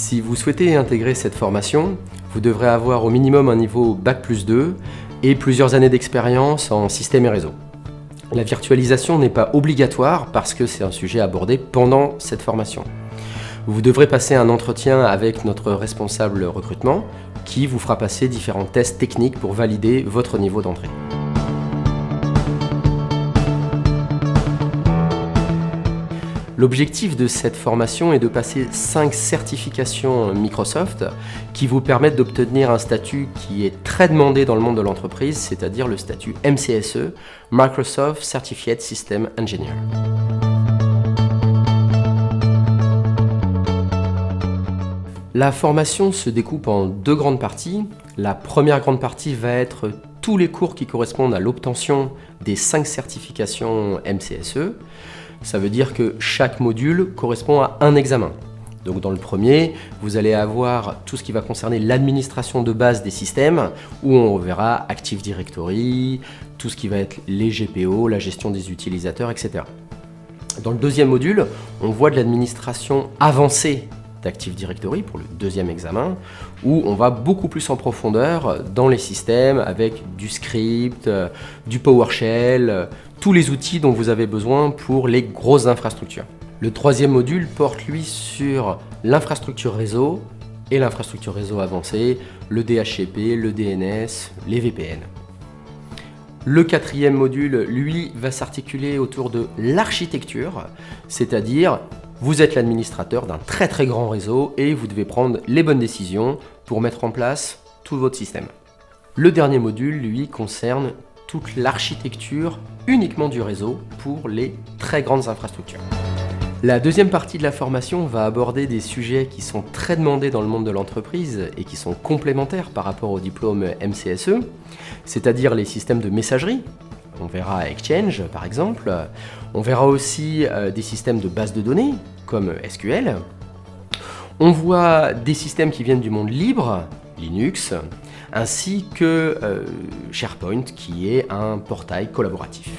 Si vous souhaitez intégrer cette formation, vous devrez avoir au minimum un niveau Bac+2 et plusieurs années d'expérience en système et réseau. La virtualisation n'est pas obligatoire parce que c'est un sujet abordé pendant cette formation. Vous devrez passer un entretien avec notre responsable recrutement qui vous fera passer différents tests techniques pour valider votre niveau d'entrée. L'objectif de cette formation est de passer 5 certifications Microsoft qui vous permettent d'obtenir un statut qui est très demandé dans le monde de l'entreprise, c'est-à-dire le statut MCSE, Microsoft Certified System Engineer. La formation se découpe en 2 grandes parties. La première grande partie va être tous les cours qui correspondent à l'obtention des 5 certifications MCSE. Ça veut dire que chaque module correspond à un examen. Donc dans le premier, vous allez avoir tout ce qui va concerner l'administration de base des systèmes, où on verra Active Directory, tout ce qui va être les GPO, la gestion des utilisateurs, etc. Dans le deuxième module, on voit de l'administration avancée d'Active Directory pour le deuxième examen, où on va beaucoup plus en profondeur dans les systèmes avec du script, du PowerShell, tous les outils dont vous avez besoin pour les grosses infrastructures. Le troisième module porte lui sur l'infrastructure réseau et l'infrastructure réseau avancée, le DHCP, le DNS, les VPN. Le quatrième module, lui, va s'articuler autour de l'architecture, c'est-à-dire vous êtes l'administrateur d'un très très grand réseau et vous devez prendre les bonnes décisions pour mettre en place tout votre système. Le dernier module, lui, concerne toute l'architecture uniquement du réseau pour les très grandes infrastructures. La deuxième partie de la formation va aborder des sujets qui sont très demandés dans le monde de l'entreprise et qui sont complémentaires par rapport au diplôme MCSE, c'est-à-dire les systèmes de messagerie. On verra Exchange par exemple. On verra aussi des systèmes de base de données comme SQL. On voit des systèmes qui viennent du monde libre, Linux, ainsi que SharePoint qui est un portail collaboratif.